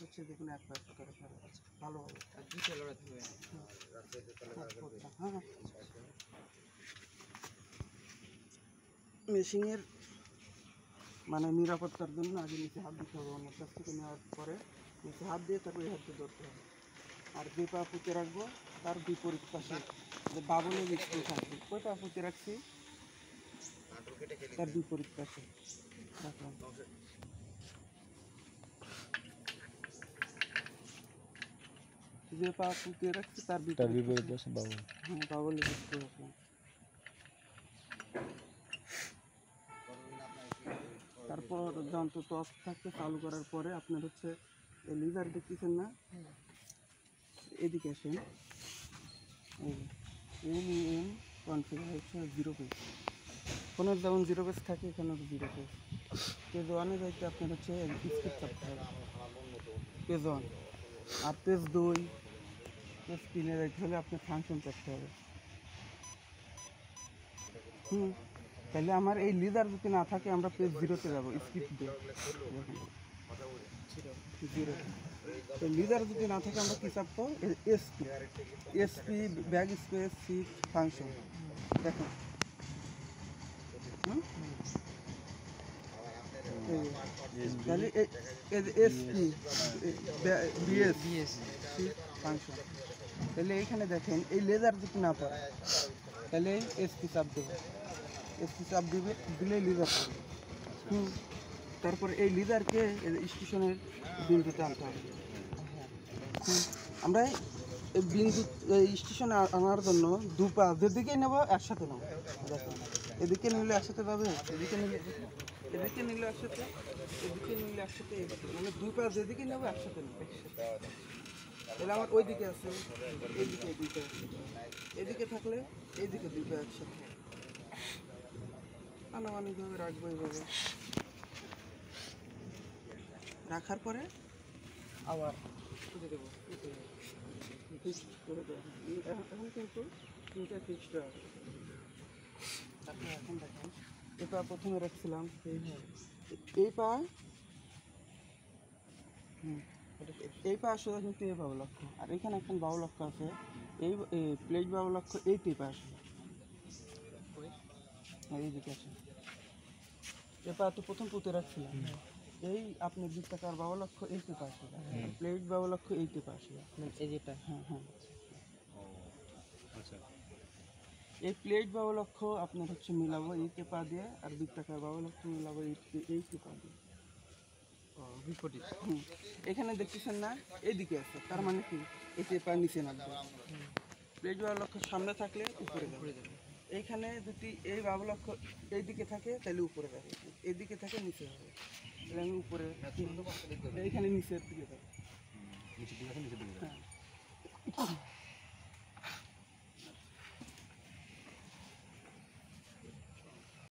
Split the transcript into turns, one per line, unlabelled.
হচ্ছে দেখুন এক পায়ে করে ফেলা ভালো হবে। আর কি লড়াতে হবে? হ্যাঁ, মেশিনের মানে নিরাপত্তার জন্য আগে নিচে হাত দিতে হবে, অন্য কাছ থেকে নেওয়ার পরে নিচে হাত দিয়ে তারপরে হাত দিয়ে ধরতে হবে। আর যে পা পুঁতে রাখবো তার বিপরীত পাশে যে বাবলের স্ক্রু থাকবে, ওই পা পুঁতে রাখছি তার বিপরীত পাশে রাখলাম। যে পা পুঁতে রাখছি তার বিপরীত পাশে বাবল, হ্যাঁ বাবলের স্ক্রু রাখলাম। তারপর যন্ত্র টস থাকতে চালু করার পরে আপনার হচ্ছে এই লিভার দেখতেছেন না, এদিকে আসেন, এম কনফিগার হচ্ছে 0 পেজ, ফোনের যেমন 0 পেজ থাকে এখানে 0 পেজ। পেজ 1-এ যাইতে আপনার হচ্ছে স্কিপ চাপতে হবে, পেজ 1। আর পেজ 2, পেজ 3-এ যাইতে হলে আপনার ফাংশন চাপতে হবে। তাহলে আমার এই লিডার যদি না থাকে আমরা পেজ 0-তে যাবো, স্কিপ দিয়ে 0। তো লিডার যদি না থাকে আমরা কি চাপবো, SP back space shift function. দেখুন তাহলে এসপি বিএস শিফট ফাংশন। তাহলে এইখানে দেখেন এই লেজার যদি না পায় তাহলে এসপি চাপ দেবে, এসপি চাপ দিলে লিডার পাবে। তারপর এই লিডারকে স্টেশনের বিন্দুতে আনতে হবে। আমরা এই বিন্দু স্টেশনে আনার জন্য দুপা যেদিকে নেবো একসাথে নেবো, এদিকে নিলে একসাথে যাবে, এদিকে নিলে একসাথে, এদিকে নিলে একসাথে, মানে দুই পা যেদিকে নেবো একসাথে নেবো। তাহলে আমার ওই দিকে আছে, এইদিকে দুইটা আছে, এদিকে থাকলে এইদিকে দুইটা একসাথে আনুমানিকভাবে রাখবো। এইভাবে রাখার পরে আবার খুঁজে দেবো, ফিক্সড করে দেবো। এখন কিন্তু তিনটা ফিক্সড আছে। আপনি এখন দেখেন এই পা প্রথমে রাখছিলাম, এই পা এই পা আসলে কিন্তু এই বাবু লক্ষ্য, আর এখানে একটা বাবু লক্ষ্য আছে, এই প্লেট বাবু লক্ষ্য এই টিপে আসে, এইদিকে আসে। এই পা তো প্রথম পুঁতে রাখছিলাম, এই আপনি বৃত্তাকার বাবু লক্ষ্য এই টিপে আসে, প্লেট বাবু লক্ষ্য এই টিপে আসে, এই যেটা। হ্যাঁ হ্যাঁ, আচ্ছা। এই প্লেট বাবু লক্ষ্য আপনার হচ্ছে মিলাবো এই টেপা দিয়ে, আর বৃত্তাকার বাবু লক্ষ্য মিলাবো এই টেপা দিয়ে বিপরীত। এখানে দেখতেছেন না এইদিকে আছে, তার মানে কি এই টেপা নিচে নামবে, প্লেট বাবু লক্ষ্য সামনে থাকলে উপরে যাবে। এইখানে যদি এই বাবু লক্ষ্য এইদিকে থাকে তাহলে উপরে যাবে, এইদিকে থাকে নিচে হবে। তাহলে আমি উপরে এইখানে নিচের দিকে যাবো। হ্যাঁ।